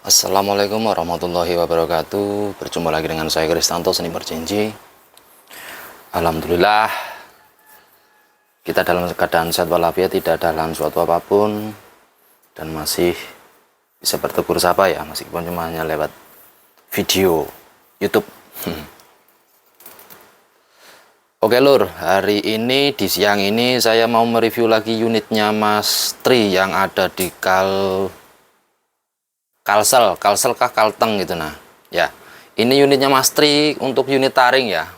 Assalamualaikum warahmatullahi wabarakatuh. Berjumpa lagi dengan saya Kristanto, seni berjanji. Alhamdulillah kita dalam keadaan sehat walafiat, tidak ada halangan suatu apapun, dan masih bisa bertegur sapa ya, meskipun cuma hanya lewat video YouTube. Oke lur, hari ini di siang ini saya mau mereview lagi unitnya Mas Tri yang ada di Kalsel kah Kalteng gitu. Nah ya, ini unitnya Mas Tri untuk unit taring ya.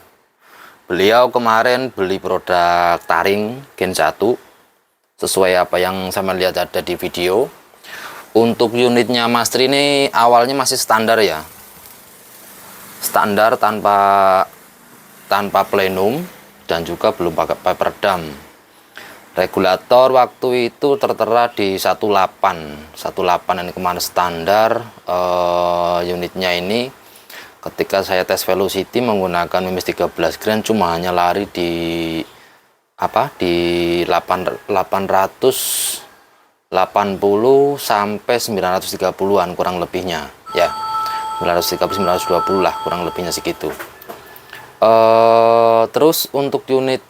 Beliau kemarin beli produk taring Gen 1 sesuai apa yang saya lihat ada di video. Untuk unitnya Mas Tri ini awalnya masih standar ya, standar tanpa plenum dan juga belum pakai pipe redam. Regulator waktu itu tertera di 18 ini kemarin standar. Unitnya ini ketika saya tes velocity menggunakan Mimis 13 grand cuma hanya lari di 880 sampai 930-an kurang lebihnya ya, 930 920 lah kurang lebihnya segitu. Terus untuk unit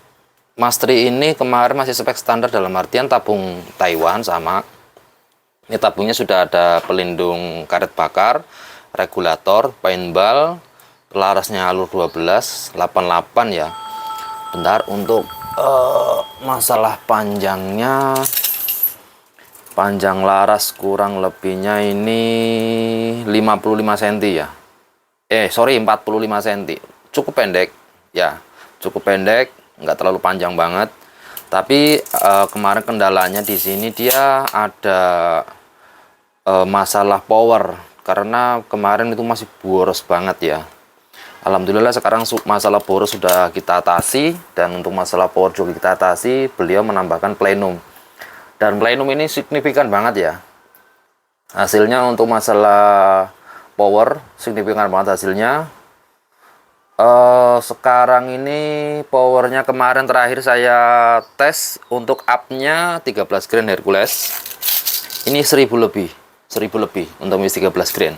Mas Tri ini kemarin masih spek standar dalam artian tabung Taiwan sama. Ini tabungnya sudah ada pelindung karet bakar, regulator, paintball, larasnya alur 12, 88 ya. Bentar, untuk masalah panjangnya, panjang laras kurang lebihnya ini 55 cm ya. 45 cm. Cukup pendek ya, cukup pendek, nggak terlalu panjang banget. Tapi kemarin kendalanya di sini dia ada masalah power karena kemarin itu masih boros banget ya. Alhamdulillah sekarang masalah boros sudah kita atasi, dan untuk masalah power juga kita atasi. Beliau menambahkan plenum, dan plenum ini signifikan banget ya hasilnya. Untuk masalah power signifikan banget hasilnya. Sekarang ini powernya kemarin terakhir saya tes untuk up-nya 13 grand Hercules ini 1000 lebih untuk Mimis 13 grand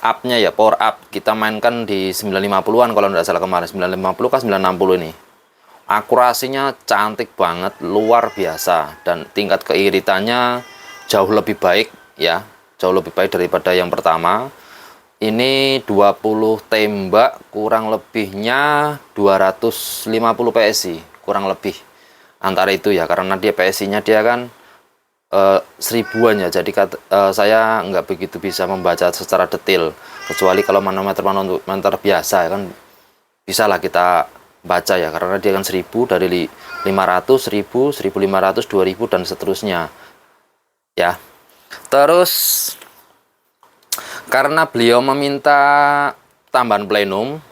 up-nya ya. Power up kita mainkan di 950-an kalau tidak salah kemarin, 950 kah 960 ini. Akurasinya cantik banget, luar biasa, dan tingkat keiritannya jauh lebih baik ya, jauh lebih baik daripada yang pertama. Ini 20 tembak kurang lebihnya 250 PSI kurang lebih antara itu ya, karena dia PSI-nya dia kan seribuan ya. Jadi saya nggak begitu bisa membaca secara detail, kecuali kalau manometer biasa ya kan bisalah kita baca ya, karena dia kan 1000 dari 500, 1000, 1500, 2000 dan seterusnya ya. Terus karena beliau meminta tambahan plenum,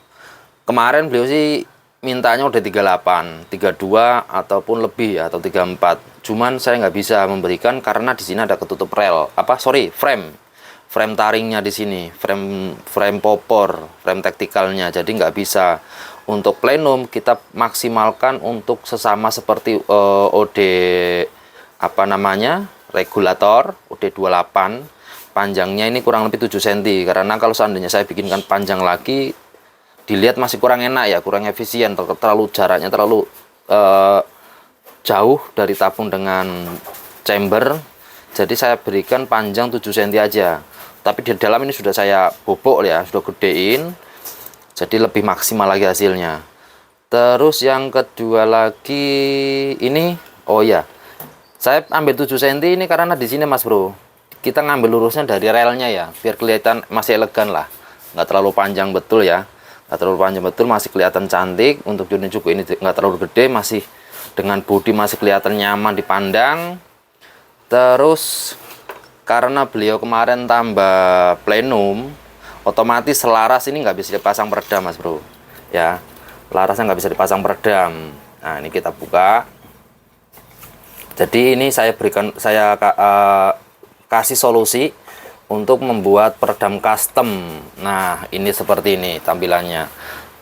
kemarin beliau sih mintanya udah 38, 32 ataupun lebih atau 34. Cuman saya nggak bisa memberikan karena di sini ada ketutup frame taringnya di sini, frame popor, frame taktikalnya. Jadi nggak bisa. Untuk plenum kita maksimalkan untuk sesama seperti OD regulator OD28. Panjangnya ini kurang lebih 7 cm, karena kalau seandainya saya bikinkan panjang lagi dilihat masih kurang enak ya, kurang efisien, jaraknya terlalu jauh dari tabung dengan chamber. Jadi saya berikan panjang 7 cm aja, tapi di dalam ini sudah saya bobok ya, sudah gedein, jadi lebih maksimal lagi hasilnya. Terus yang kedua lagi ini, oh ya, saya ambil 7 cm ini karena di sini Mas Bro, kita ngambil lurusnya dari relnya ya, biar kelihatan masih elegan lah, nggak terlalu panjang betul ya, nggak terlalu panjang betul, masih kelihatan cantik. Untuk unit juga ini nggak terlalu gede, masih dengan bodi masih kelihatan nyaman dipandang. Terus karena beliau kemarin tambah plenum, otomatis selaras ini nggak bisa dipasang peredam Mas Bro ya, larasnya nggak bisa dipasang peredam. Nah ini kita buka. Jadi ini saya kasih solusi untuk membuat peredam custom. Nah ini seperti ini tampilannya,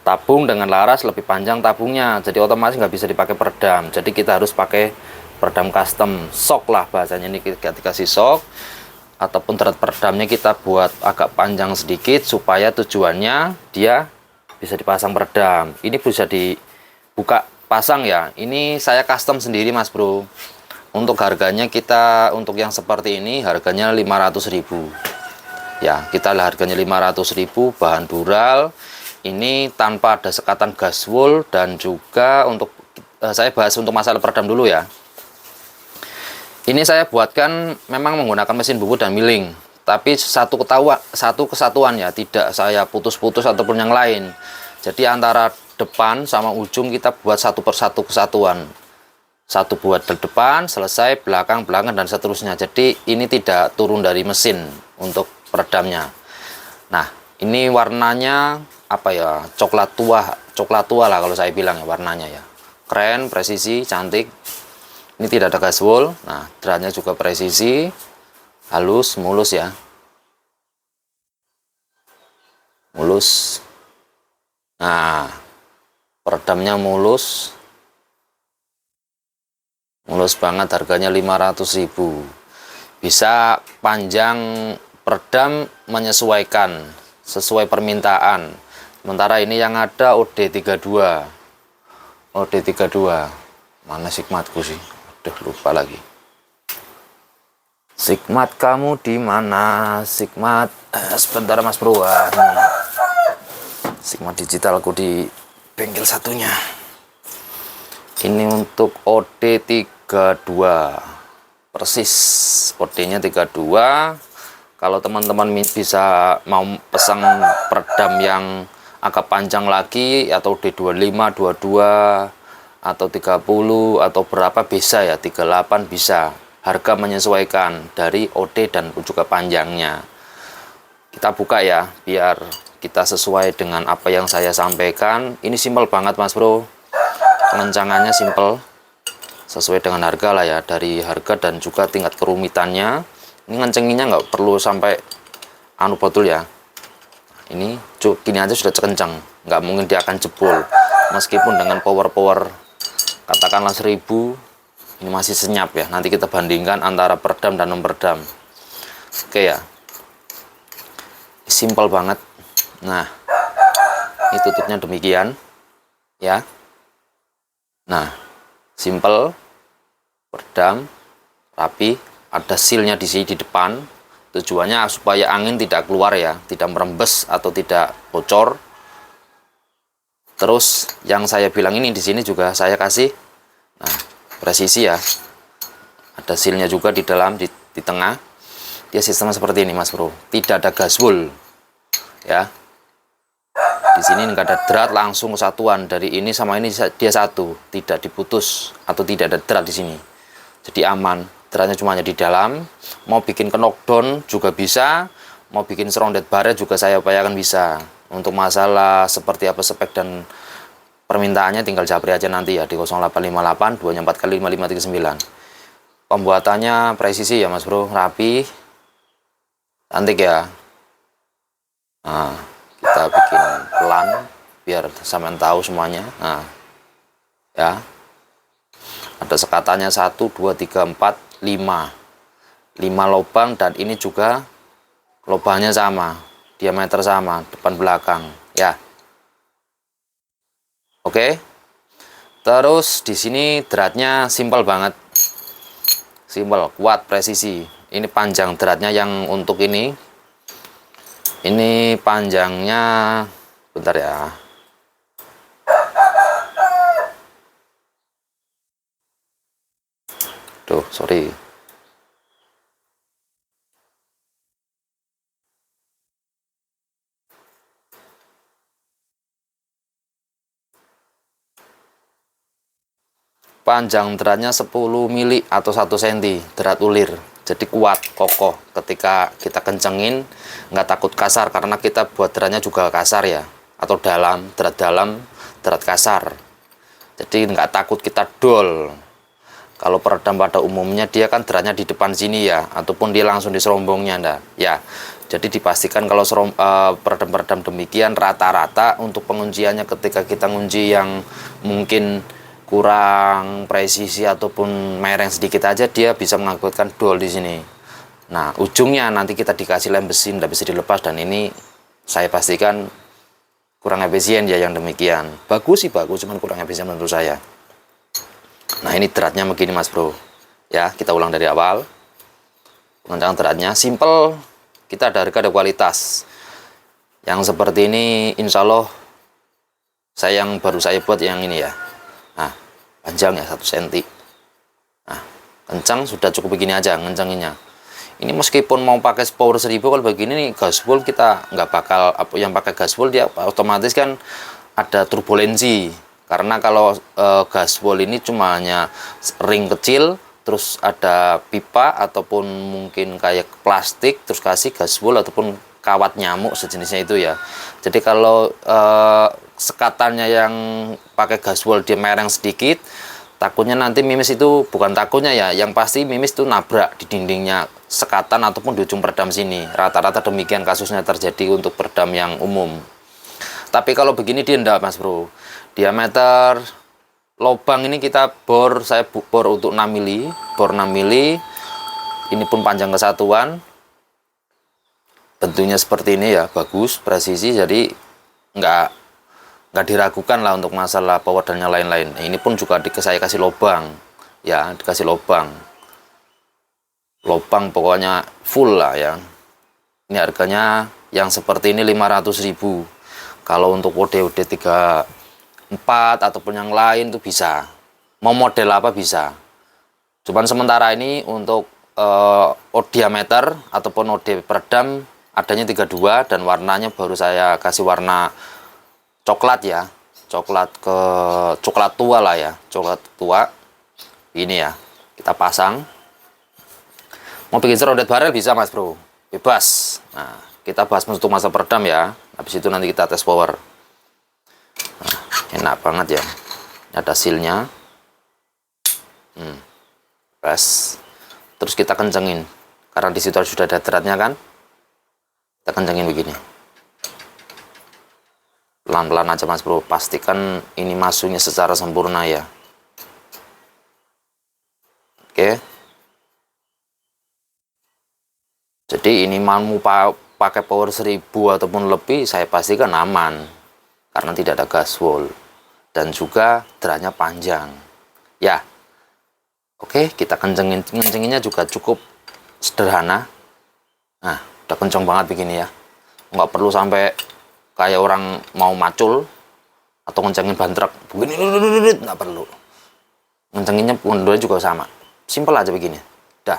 tabung dengan laras lebih panjang tabungnya, jadi otomatis nggak bisa dipakai peredam. Jadi kita harus pakai peredam custom, shock lah bahasanya, ini kita dikasih shock. ataupun drat peredamnya kita buat agak panjang sedikit supaya tujuannya dia bisa dipasang peredam. Ini bisa dibuka pasang ya. Ini saya custom sendiri Mas Bro. Untuk harganya kita untuk yang seperti ini harganya 500.000. Ya, kita harganya 500.000, bahan dural. Ini tanpa ada sekatan gas wool, dan juga untuk saya bahas untuk masalah peredam dulu ya. Ini saya buatkan memang menggunakan mesin bubut dan milling, tapi satu kesatuan ya, tidak saya putus-putus ataupun yang lain. Jadi antara depan sama ujung kita buat satu persatu kesatuan. Satu buat di depan, selesai, belakang, dan seterusnya. Jadi ini tidak turun dari mesin untuk peredamnya. Nah, ini warnanya apa ya? Coklat tua lah kalau saya bilang ya warnanya ya. Keren, presisi, cantik. Ini tidak ada gas wool. Nah, dratnya juga presisi, halus, mulus ya. Mulus. Nah, peredamnya mulus. Mulus banget, harganya 500.000. Bisa panjang peredam menyesuaikan sesuai permintaan. Sementara ini yang ada OD32. Mana Sigmatku sih? Aduh, lupa lagi. Sigmat kamu di mana? Sigmat sebentar Mas Bro. Sigmat digitalku di bengkel satunya. Ini untuk OD32 persis, OD-nya 32. Kalau teman-teman bisa mau pesan peredam yang agak panjang lagi atau OD25, 22 atau 30 atau berapa bisa ya, 38 bisa. Harga menyesuaikan dari OD dan juga panjangnya. Kita buka ya biar kita sesuai dengan apa yang saya sampaikan. Ini simpel banget Mas Bro. Pengencangannya simple, sesuai dengan harga lah ya, dari harga dan juga tingkat kerumitannya. Ini ngencenginnya nggak perlu sampai botol ya. Ini gini aja sudah kencang, nggak mungkin dia akan jebol. Meskipun dengan power katakanlah 1000, ini masih senyap ya. Nanti kita bandingkan antara peredam dan non peredam. Oke ya, simple banget. Nah, ini tutupnya demikian ya. Nah, simple, peredam, rapi, ada sealnya di sini di depan. Tujuannya supaya angin tidak keluar ya, tidak merembes atau tidak bocor. Terus yang saya bilang ini di sini juga saya kasih, nah presisi ya. Ada sealnya juga di dalam di tengah. Dia sistemnya seperti ini Mas Bro, tidak ada gas wool ya. Di sini nggak ada drat, langsung kesatuan dari ini sama ini dia satu, tidak diputus atau tidak ada drat di sini. Jadi aman, dratnya cuma hanya di dalam. Mau bikin knockdown juga bisa, mau bikin surrounded bar juga saya upayakan bisa. Untuk masalah seperti apa spek dan permintaannya tinggal japri aja nanti ya di 0858 244 kali 5539. Pembuatannya presisi ya Mas Bro, rapi, cantik ya. Nah, kita bikin pelan biar sampean tahu semuanya. Nah ya, ada sekatannya 1 2 3 4 5 lubang, dan ini juga lubangnya sama, diameter sama, depan belakang ya. Oke, terus di sini dratnya simple banget, simple, kuat, presisi. Ini panjang dratnya yang untuk ini panjangnya, bentar ya. Duh, sorry. Panjang dratnya 10 mili atau 1 cm, drat ulir. Jadi kuat, kokoh. Ketika kita kencengin, nggak takut kasar, karena kita buat dratnya juga kasar ya, atau dalam, drat kasar. Jadi nggak takut kita dol. Kalau peredam pada umumnya dia kan dratnya di depan sini ya, ataupun dia langsung di serombongnya ndak ya. Jadi dipastikan kalau peredam-peredam demikian rata-rata untuk pengunciannya, ketika kita ngunci yang mungkin kurang presisi ataupun mereng sedikit aja, dia bisa mengakibatkan dol di sini. Nah, ujungnya nanti kita dikasih lem besi, tidak bisa dilepas, dan ini saya pastikan kurang efisien ya yang demikian. Bagus sih bagus, cuman kurang efisien menurut saya. Nah, ini dratnya begini mas bro. Ya, kita ulang dari awal. Pengencangan dratnya simple, kita ada harga ada kualitas. Yang seperti ini insya Allah yang baru saya buat yang ini ya. Nah, panjang ya 1 cm. Nah, kencang sudah cukup begini aja ngencanginnya. Ini meskipun mau pakai power 1000, kalau begini nih gaspol kita nggak bakal, yang pakai gaspol dia otomatis kan ada turbulensi, karena kalau gaspol ini cuma hanya ring kecil, terus ada pipa ataupun mungkin kayak plastik, terus kasih gaspol ataupun kawat nyamuk sejenisnya itu ya. Jadi kalau sekatannya yang pakai gaspol dia mereng sedikit, takutnya nanti mimis itu, bukan takutnya ya, yang pasti mimis itu nabrak di dindingnya sekatan ataupun di ujung peredam sini. Rata-rata demikian kasusnya terjadi untuk peredam yang umum. Tapi kalau begini dia enggak mas bro. Diameter lubang ini kita bor, saya bor untuk 6 mili, bor 6 mili. Ini pun panjang kesatuan. Bentuknya seperti ini ya, bagus, presisi, jadi nggak diragukan lah untuk masalah power dan yang lain-lain. Ini pun juga saya kasih lubang ya, dikasih lubang pokoknya full lah ya. Ini harganya yang seperti ini 500.000. Kalau untuk OD 34 ataupun yang lain tuh bisa, mau model apa bisa. Cuman sementara ini untuk diameter ataupun OD peredam adanya 32, dan warnanya baru saya kasih warna coklat ya, coklat tua lah ya, coklat tua ini ya. Kita pasang, mau bikin serondet barel bisa mas bro, bebas. Nah, kita bahas untuk masa peredam ya, habis itu nanti kita tes power. Nah, enak banget ya, ada sealnya. Press, terus kita kencengin, karena di situ sudah ada dratnya kan, kita kencengin begini. Pelan-pelan aja mas bro, pastikan ini masuknya secara sempurna ya. Oke, jadi ini mau pakai power 1000 ataupun lebih, saya pastikan aman, karena tidak ada gaswall dan juga dratnya panjang ya. Oke, kita kencenginnya juga cukup sederhana. Nah, udah kenceng banget begini ya, nggak perlu sampai kayak orang mau macul atau ngencengin ban truk begini, nggak perlu. Ngencenginnya mundur juga sama, simpel aja begini, dah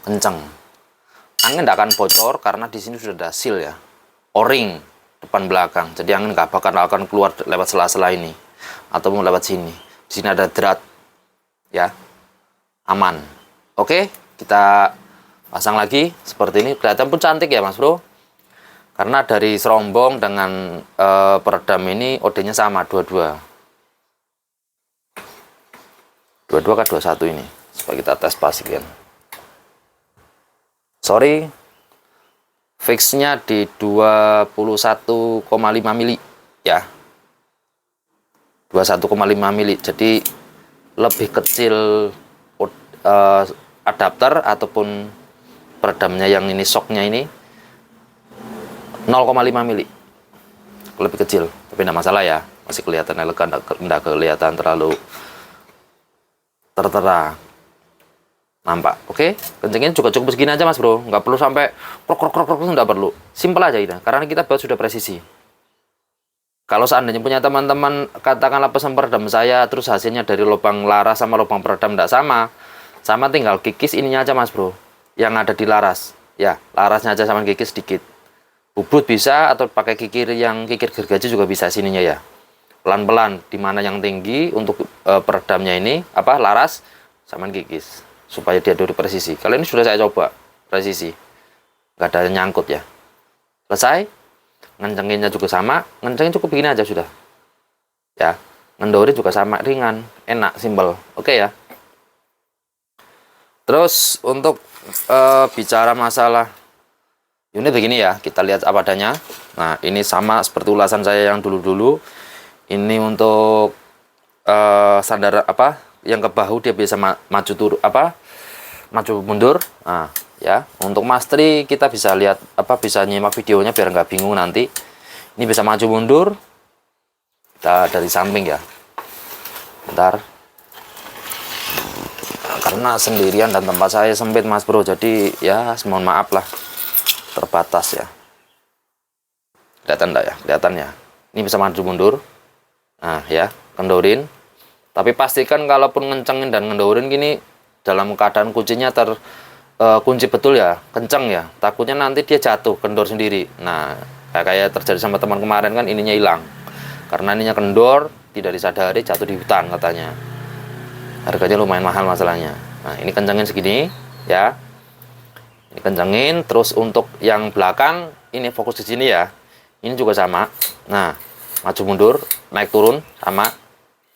kenceng. Angin tidak akan bocor karena di sini sudah ada seal ya, o-ring depan belakang, jadi angin nggak akan keluar lewat sela-sela ini ataupun lewat sini. Di sini ada drat ya, aman. Oke, kita pasang lagi seperti ini, kelihatan pun cantik ya mas bro, karena dari serombong dengan peredam ini OD-nya sama, 22 ke 21 ini, supaya kita tes pastikan. Sorry, fixnya di 21,5 mili ya, 21,5 mili, jadi lebih kecil adapter ataupun peredamnya yang ini, shocknya ini 0,5 mili, lebih kecil, tapi tidak masalah ya, masih kelihatan elegan, tidak kelihatan terlalu tertera, nampak. Oke, kencengnya juga cukup segini aja mas bro, nggak perlu sampai krok, nggak perlu, simple aja ini, karena kita buat sudah presisi. Kalau seandainya punya teman-teman katakanlah pesan peredam saya, terus hasilnya dari lubang laras sama lubang peredam tidak sama tinggal kikis ininya aja mas bro, yang ada di laras ya, larasnya aja sama kikis sedikit. Bubut bisa, atau pakai kikir yang kikir gergaji juga bisa sininya ya. Pelan-pelan, dimana yang tinggi untuk peredamnya ini, laras, sama kikis. Supaya dia dari presisi. Kali ini sudah saya coba, presisi. Nggak ada nyangkut ya. Selesai. Ngencenginnya juga sama, ngencengin cukup begini aja sudah. Ya, ngendorin juga sama, ringan, enak, simpel. Oke ya. Terus untuk bicara masalah unit begini ya, kita lihat apa adanya. Nah, ini sama seperti ulasan saya yang dulu-dulu. Ini untuk sandar yang ke bahu dia bisa maju mundur. Nah, ya. Untuk mastri kita bisa lihat bisa nyimak videonya biar nggak bingung nanti. Ini bisa maju mundur. Kita dari samping ya. Bentar. Karena sendirian dan tempat saya sempit Mas Bro, jadi ya mohon maaf lah, terbatas ya. Kelihatan enggak ya? Kelihatan ya. Ini bisa maju mundur. Nah ya, kendorin. Tapi pastikan kalaupun ngencengin dan ngendorin gini dalam keadaan kuncinya kunci betul ya, kenceng ya. Takutnya nanti dia jatuh, kendor sendiri. Nah, kayak terjadi sama teman kemarin kan, ininya hilang. Karena ininya kendor, tidak disadari jatuh di hutan katanya. Harganya lumayan mahal masalahnya. Nah, ini kencengin segini ya. Ini kencengin, terus untuk yang belakang ini fokus di sini ya. Ini juga sama. Nah, maju mundur, naik turun sama.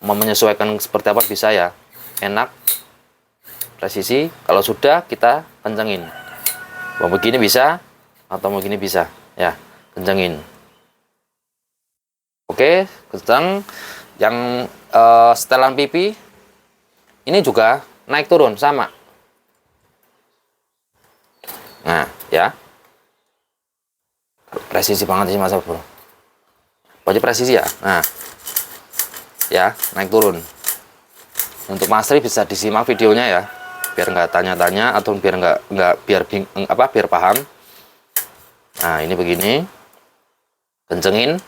Mau menyesuaikan seperti apa bisa ya. Enak. Presisi. Kalau sudah kita kencengin. Mau begini bisa atau mau begini bisa ya, kencengin. Oke, kenceng. Yang setelan pipi ini juga naik turun sama. Nah, ya. Presisi banget sih Mas Bro. Pokoknya presisi ya. Nah. Ya, naik turun. Untuk mastri bisa disimak videonya ya. Biar nggak tanya-tanya atau biar biar paham. Nah, ini begini. Kencengin.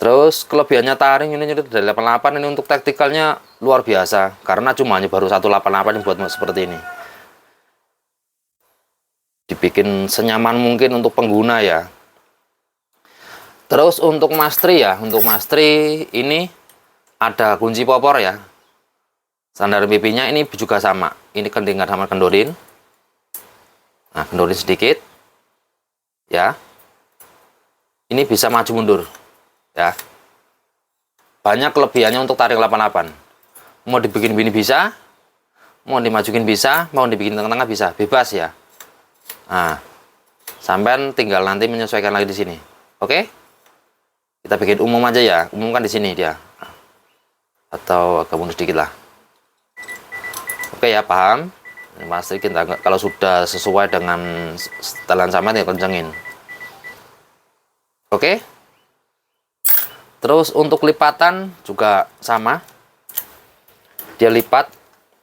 Terus kelebihannya taring ini dari 88 ini untuk taktikalnya luar biasa karena cuma baru 188 yang buat seperti ini. Dibikin senyaman mungkin untuk pengguna ya. Terus untuk mastri ya, untuk mastri ini ada kunci popor ya. Standar pipinya ini juga sama. Ini kendingan sama kendorin. Nah, kendorin sedikit. Ya. Ini bisa maju mundur. Ya. Banyak kelebihannya untuk taring 88. Mau dibikin begini bisa, mau dimajuin bisa, mau dibikin tengah-tengah bisa, bebas ya. Nah, sampai tinggal nanti menyesuaikan lagi di sini. Oke? Kita bikin umum aja ya, umum kan di sini dia. Atau agak mundur sedikit lah. Oke ya, paham? Pasti kita kalau sudah sesuai dengan setelan sama ya kencengin. Oke? Terus untuk lipatan juga sama. Dia lipat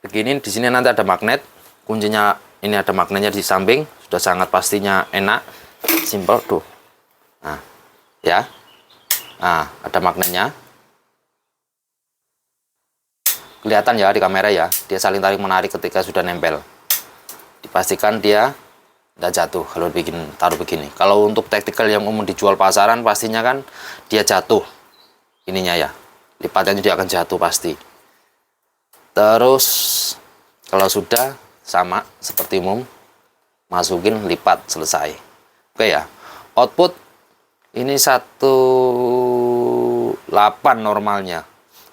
begini, di sini nanti ada magnet. Kuncinya ini ada magnetnya di samping, sudah sangat pastinya enak, simple tuh. Nah, ya. Nah, ada magnetnya. Kelihatan ya di kamera ya, dia saling tarik menarik ketika sudah nempel. Dipastikan dia tidak jatuh kalau bikin taruh begini. Kalau untuk tactical yang umum dijual pasaran pastinya kan dia jatuh ininya ya, lipatannya dia akan jatuh pasti. Terus kalau sudah sama seperti umum, masukin lipat selesai. Oke ya, output ini 18 normalnya.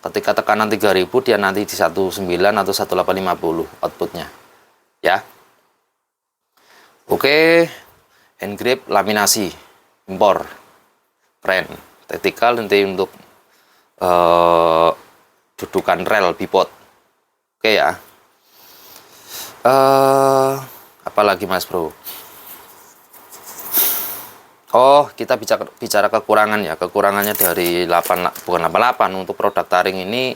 Ketika tekanan 3000 dia nanti di 19 atau 1850 outputnya ya. Oke, hand grip laminasi impor keren, tactical nanti untuk dudukan rel bipod. Oke ya. Apalagi Mas Bro? Oh, kita bicara kekurangan ya. Kekurangannya dari bukan 88 untuk produk taring ini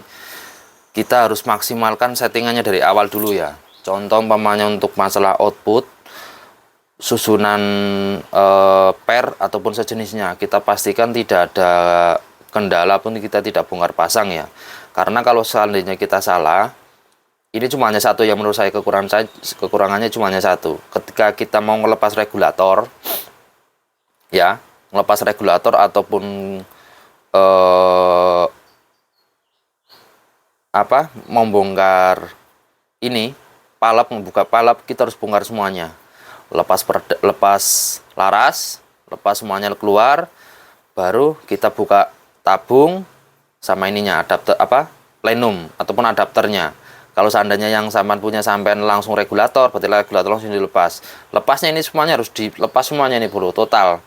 kita harus maksimalkan settingannya dari awal dulu ya. Contoh umpamanya untuk masalah output, susunan per ataupun sejenisnya, kita pastikan tidak ada kendala pun kita tidak bongkar pasang ya. Karena kalau seandainya kita salah, ini cuma hanya satu yang menurut saya kekurangannya cuma hanya satu. Ketika kita mau ngelepas regulator ya, ngelepas regulator ataupun membongkar ini palap, membuka palap, kita harus bongkar semuanya. Lepas laras, lepas semuanya keluar, baru kita buka tabung sama ininya, adapter plenum ataupun adapternya. Kalau seandainya yang sampean punya sampean langsung regulator, berarti regulator langsung dilepas. Lepasnya ini semuanya harus dilepas semuanya ini bro, total.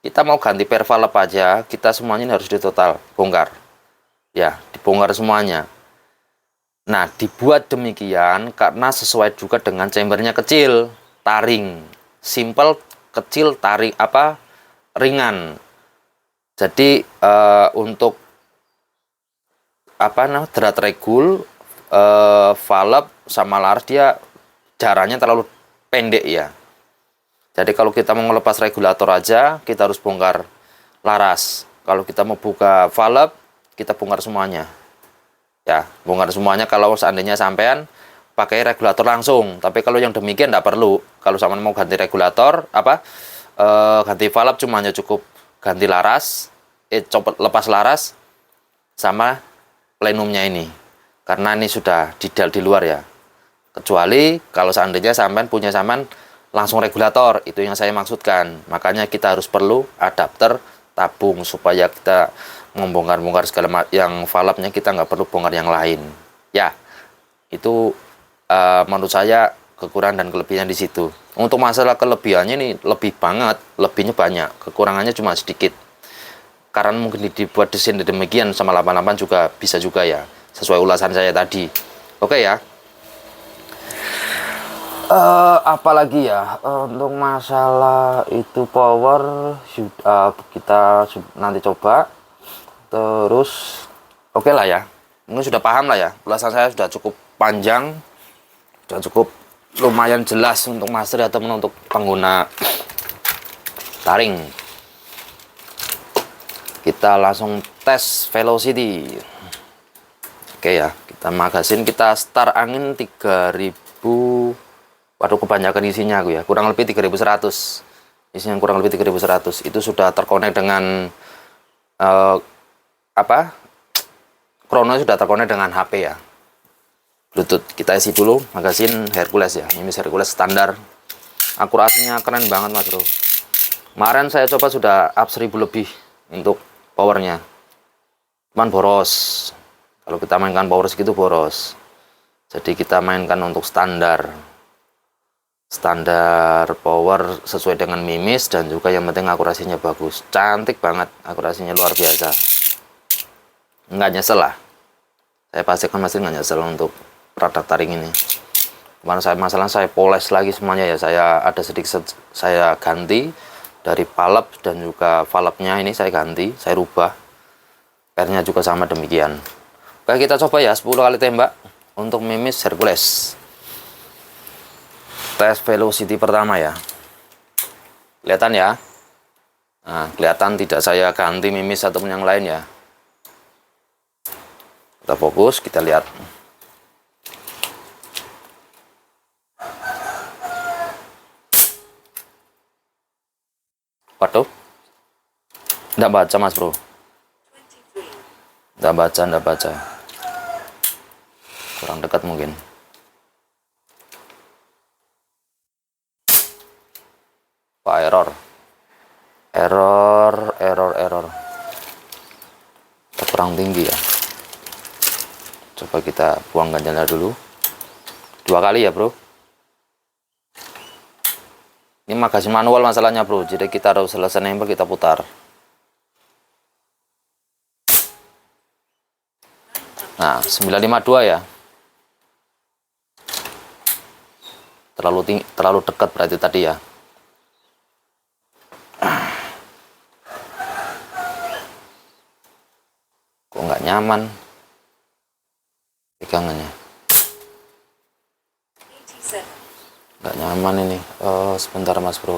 Kita mau ganti per valve aja, kita semuanya ini harus ditotal bongkar. Ya, dibongkar semuanya. Nah, dibuat demikian karena sesuai juga dengan chambernya kecil, taring, simple, kecil, taring apa ringan. Jadi untuk apa namanya drat regul, valve sama laras dia jaraknya terlalu pendek ya. Jadi kalau kita mau melepas regulator aja, kita harus bongkar laras. Kalau kita mau buka valve, kita bongkar semuanya. Ya, bongkar semuanya kalau seandainya sampean pakai regulator langsung. Tapi kalau yang demikian tidak perlu. Kalau sampean mau ganti regulator, ganti valve cuma hanya cukup ganti laras, copot lepas laras sama plenumnya ini. Karena ini sudah di luar ya. Kecuali kalau seandainya sampean punya sampean langsung regulator, itu yang saya maksudkan. Makanya kita harus perlu adapter tabung supaya kita membongkar-bongkar segala yang valve-nya, kita nggak perlu bongkar yang lain. Ya, itu menurut saya kekurangan dan kelebihannya di situ. Untuk masalah kelebihannya ini lebih banget, lebihnya banyak, kekurangannya cuma sedikit. Karena mungkin dibuat desain demikian sama 88 juga bisa juga ya, sesuai ulasan saya tadi. Oke ya. Apalagi ya untuk masalah itu power kita nanti coba. Terus oke lah ya, mungkin sudah paham lah ya, ulasan saya sudah cukup panjang, sudah cukup lumayan jelas untuk master ataupun untuk pengguna taring. Kita langsung tes velocity. Oke ya, kita magasin, kita start angin 3000. Waduh, kebanyakan isinya aku ya, kurang lebih 3100. Isinya kurang lebih 3100. Itu sudah terkonek dengan Chrono sudah terkonek dengan HP ya. Bluetooth. Kita isi dulu magasin Hercules ya. Ini Hercules standar. Akurasinya keren banget Mas Bro. Kemarin saya coba sudah up 1000 lebih untuk powernya. Cuman boros. Kalau kita mainkan power segitu boros. Jadi kita mainkan untuk standar power sesuai dengan mimis, dan juga yang penting akurasinya bagus. Cantik banget, akurasinya luar biasa. Nggak nyesel lah, saya pastikan masih nggak nyesel untuk produk taring ini. Kemarin saya poles lagi semuanya ya, saya ada sedikit saya ganti dari valve, dan juga valve-nya ini saya ganti, saya rubah, pernya juga sama demikian. Oke, kita coba ya 10 kali tembak untuk mimis Hercules. Tes velocity pertama ya, kelihatan ya. Nah, kelihatan tidak saya ganti mimis ataupun yang lain ya. Kita fokus, kita lihat. Waduh, nggak baca Mas Bro, nggak baca, kurang dekat mungkin. Error. Kurang tinggi ya. Coba kita buang ganjalnya dulu. 2 kali ya Bro. Ini magasin manual masalahnya Bro, jadi kita harus selesai nempel kita putar. Nah 952 ya. Terlalu tinggi, terlalu dekat berarti tadi ya. Kok nggak nyaman pegangannya, nggak nyaman ini. Sebentar Mas Bro,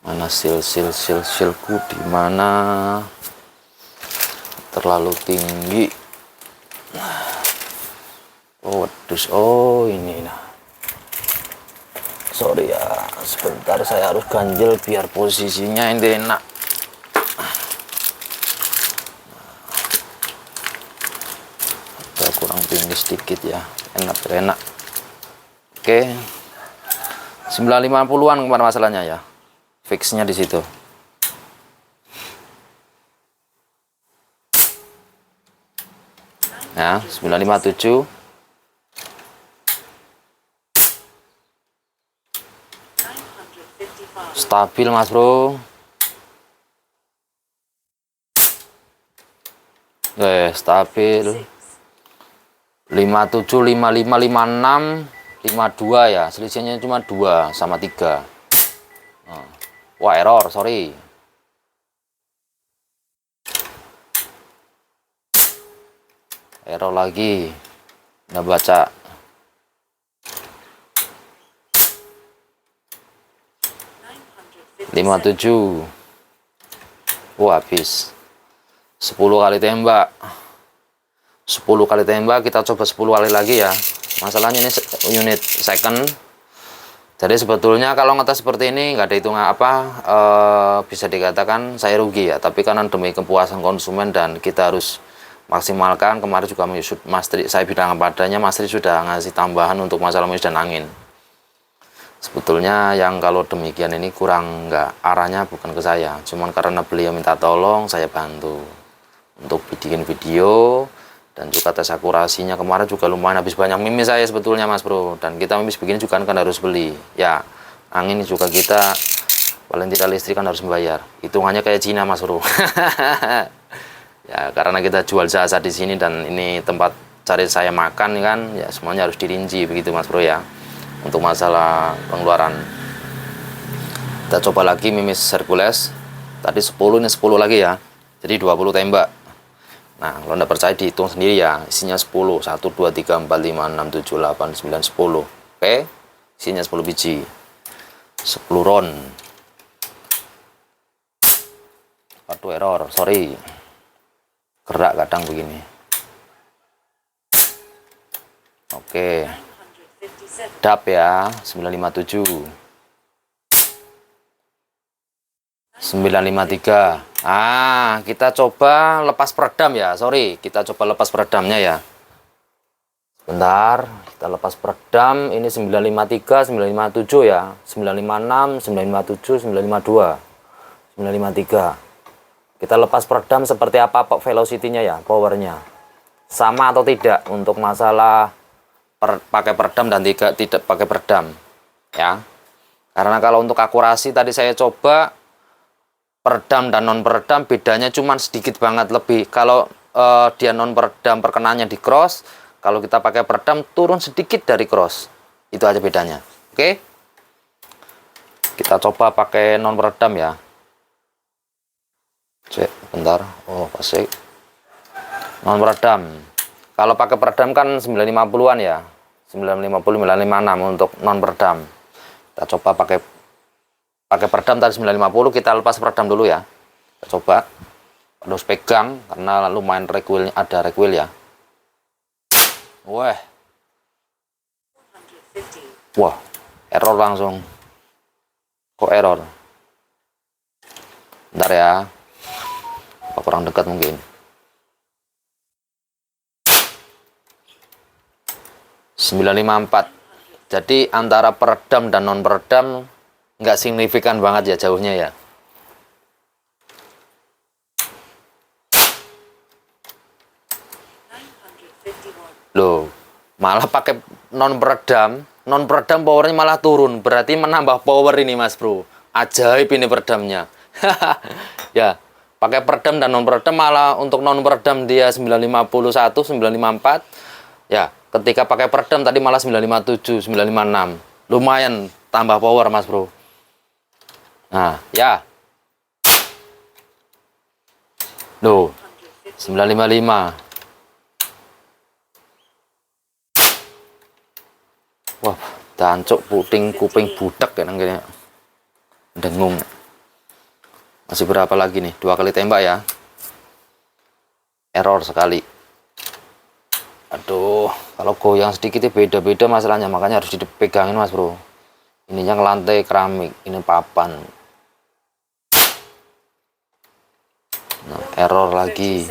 mana silku di mana? Terlalu tinggi. Oh ini nah, sorry ya, sebentar saya harus ganjel biar posisinya ini enak. Kurang tinggi sedikit ya, enak. Oke, 950-an kemarin masalahnya ya, fixnya di situ. Ya 957. Stabil Mas Bro. Stabil. 57, 55, 56, 52 ya. Selisihnya cuma 2 sama 3. Wah, error, sorry. Error lagi. Nggak baca. 57. Wah, habis. 10 kali tembak. 10 kali tembak, kita coba 10 kali lagi ya. Masalahnya ini unit second. Jadi sebetulnya kalau ngetes seperti ini nggak ada hitungan apa, bisa dikatakan saya rugi ya. Tapi karena demi kepuasan konsumen dan kita harus maksimalkan. Kemarin juga Mas Tri, saya bilang padanya Mas Tri sudah ngasih tambahan untuk masalah mesin dan angin. Sebetulnya yang kalau demikian ini kurang nggak, arahnya bukan ke saya, cuman karena beliau minta tolong saya bantu untuk bikin video dan juga tes akurasinya. Kemarin juga lumayan habis banyak mimis saya sebetulnya Mas Bro, dan kita mimis begini juga kan harus beli ya. Angin juga kita paling tidak listrik kan harus membayar, hitungannya kayak Cina Mas Bro. Ya karena kita jual jasa di sini dan ini tempat cari saya makan kan ya, semuanya harus dirinci begitu Mas Bro ya. Untuk masalah pengeluaran, kita coba lagi mimis Hercules. Tadi 10, ini 10 lagi ya, jadi 20 tembak. Nah kalau anda percaya dihitung sendiri ya, isinya 10, 1, 2, 3, 4, 5, 6, 7, 8, 9, 10. Oke, isinya 10 biji, 10 round. Aduh, error, sorry, gerak kadang begini. Oke, dap ya, 957, 953. Kita coba lepas peredam ya, sorry, kita coba lepas peredamnya ya. Bentar, kita lepas peredam. Ini 953, 957 ya, 956, 957, 952, 953. Kita lepas peredam seperti apa velocity-nya ya, powernya sama atau tidak untuk masalah pakai peredam dan tidak pakai peredam ya. Karena kalau untuk akurasi tadi saya coba peredam dan non peredam bedanya cuma sedikit banget lebih. Kalau dia non peredam perkenanya di cross, kalau kita pakai peredam turun sedikit dari cross, itu aja bedanya. Oke, kita coba pakai non peredam ya. Cek bentar, oh pasti non peredam. Kalau pakai peredam kan 950-an ya, 950, 956 untuk non peredam. Kita coba pakai peredam tadi 950, kita lepas peredam dulu ya. Kita coba, harus pegang karena lumayan recoil, ada recoil ya. Wah, error langsung. Kok error? Bentar ya, apa kurang dekat mungkin. 954. Jadi antara peredam dan non peredam nggak signifikan banget ya jauhnya ya. Loh, malah pakai non peredam powernya malah turun, berarti menambah power ini Mas Bro. Ajaib ini peredamnya. Ya, pakai peredam dan non peredam malah untuk non peredam dia 951, 954. Ya, ketika pakai peredam tadi malah 957, 956. Lumayan tambah power Mas Bro. Nah, ya. Loh, 955. Wah, dancuk puting kuping budak ya nangkanya. Dengung. Masih berapa lagi nih? 2 kali tembak ya. Error sekali. Aduh, kalau goyang sedikit itu beda-beda masalahnya, makanya harus dipegangin Mas Bro. Ininya lantai keramik, ini papan. Nah, error lagi.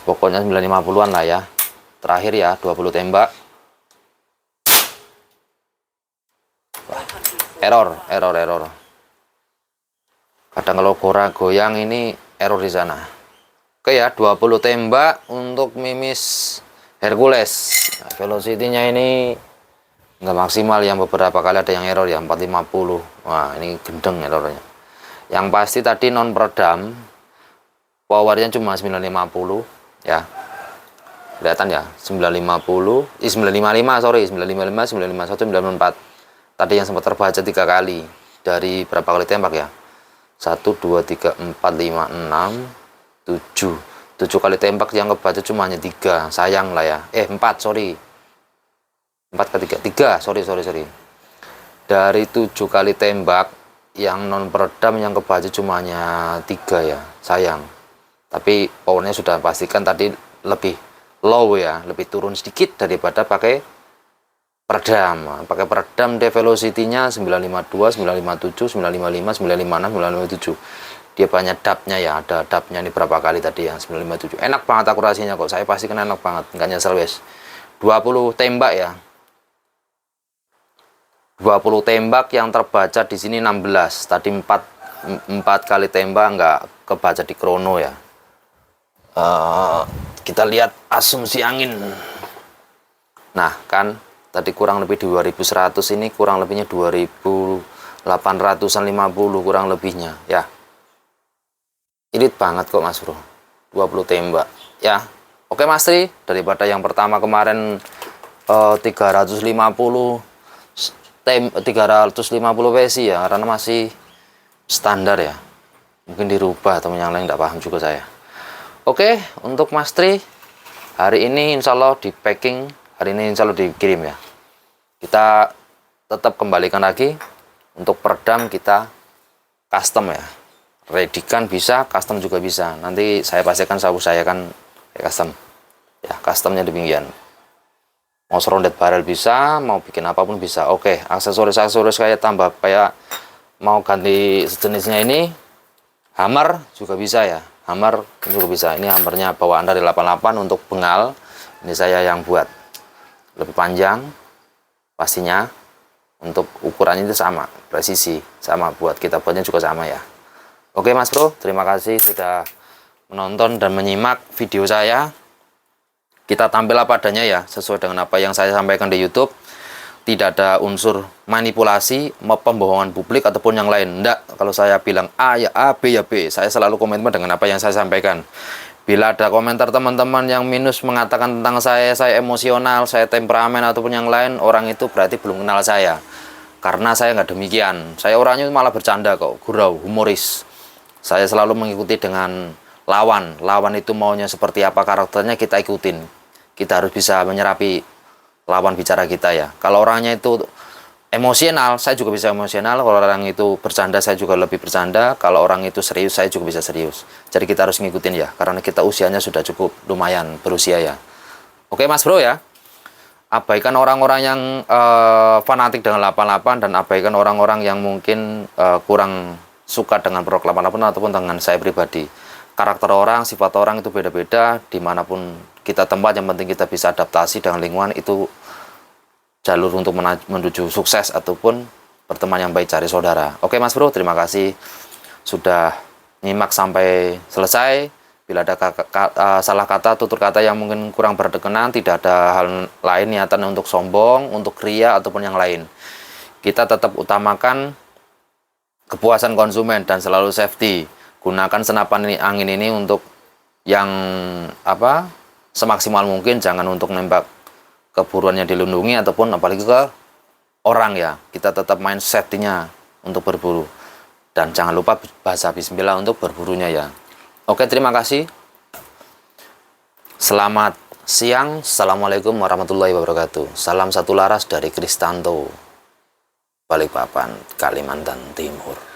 Pokoknya 950-an lah ya. Terakhir ya, 20 tembak. Wah, error. Kadang kalau goyang ini error di sana. Oke ya, 20 tembak untuk mimis Hercules. Nah, velocity-nya ini nggak maksimal, yang beberapa kali ada yang error ya 450. Wah, ini gendeng errornya. Yang pasti tadi non peredam powernya cuma 950 ya. Kelihatan ya, 950, 955, sorry, 955, 951, 954. Tadi yang sempat terbaca 3 kali. Dari berapa kali tembak ya? 1, 2, 3, 4, 5, 6, 7. 7 kali tembak yang kebaca cuma hanya 3. Sayang lah ya. 4, sorry. 4 ke 3. 3, sorry. Dari 7 kali tembak yang non peredam yang kebaca cuma hanya 3 ya. Sayang. Tapi powernya sudah pastikan tadi lebih low ya, lebih turun sedikit daripada pakai peredam. Pakai peredam dia velocity-nya 952, 957, 955, 956, 957. Dia banyak dapnya ya, ada dapnya ini berapa kali tadi yang 957. Enak banget akurasinya kok. Saya pasti kena enak banget, nggak nyesel wes. 20 tembak ya. 20 tembak yang terbaca di sini 16. Tadi 4 kali tembak nggak kebaca di krono ya. Kita lihat asumsi angin. Nah kan tadi kurang lebih 2100, ini kurang lebihnya 2850 kurang lebihnya ya. Irit banget kok Mas Bro, 20 tembak ya. Oke Mas Tri, daripada yang pertama kemarin 350 PSI ya, karena masih standar ya, mungkin dirubah atau yang lain, tidak paham juga saya. Oke, untuk Mas Tri, hari ini insya Allah di packing, hari ini insya Allah dikirim ya. Kita tetap kembalikan lagi, untuk peredam kita custom ya. Ready-kan bisa, custom juga bisa. Nanti saya pastikan saya usahakan custom. Ya, customnya demikian. Mau surrounded barrel bisa, mau bikin apapun bisa. Oke, aksesoris-aksesoris kayak tambah, kayak mau ganti sejenisnya ini, hammer juga bisa ya. Hammer juga bisa. Ini hammernya bawaan dari 88 untuk bengal. Ini saya yang buat. Lebih panjang pastinya. Untuk ukurannya itu sama, presisi sama, buat kita buatnya juga sama ya. Oke Mas Bro, terima kasih sudah menonton dan menyimak video saya. Kita tampil apa adanya ya, sesuai dengan apa yang saya sampaikan di YouTube. Tidak ada unsur manipulasi, pembohongan publik ataupun yang lain. Enggak, kalau saya bilang A ya A, B ya B. Saya selalu komitmen dengan apa yang saya sampaikan. Bila ada komentar teman-teman yang minus mengatakan tentang saya emosional, saya temperamen ataupun yang lain, orang itu berarti belum kenal saya. Karena saya nggak demikian. Saya orangnya malah bercanda kok, gurau, humoris. Saya selalu mengikuti dengan lawan. Lawan itu maunya seperti apa karakternya, kita ikutin. Kita harus bisa menyerapi lawan bicara kita ya. Kalau orangnya itu emosional, saya juga bisa emosional. Kalau orang itu bercanda, saya juga lebih bercanda. Kalau orang itu serius, saya juga bisa serius. Jadi kita harus ngikutin ya, karena kita usianya sudah cukup lumayan berusia ya. Oke Mas Bro ya. Abaikan orang-orang yang fanatik dengan 88 dan abaikan orang-orang yang mungkin kurang suka dengan produk 88 ataupun dengan saya pribadi. Karakter orang, sifat orang itu beda-beda, dimanapun kita tempat, yang penting kita bisa adaptasi dengan lingkungan, itu jalur untuk menuju sukses ataupun berteman yang baik, cari saudara. Oke Mas Bro, terima kasih sudah nyimak sampai selesai. Bila ada salah kata, tutur kata yang mungkin kurang berkenan, tidak ada hal lain niatan untuk sombong, untuk ria ataupun yang lain. Kita tetap utamakan kepuasan konsumen dan selalu safety. Gunakan senapan angin ini untuk yang semaksimal mungkin, jangan untuk nembak keburuannya dilindungi ataupun apalagi ke orang ya. Kita tetap main safety-nya untuk berburu, dan jangan lupa baca bismillah untuk berburunya ya. Oke, terima kasih. Selamat siang. Assalamualaikum warahmatullahi wabarakatuh. Salam satu laras dari Kristanto, Balikpapan, Kalimantan Timur.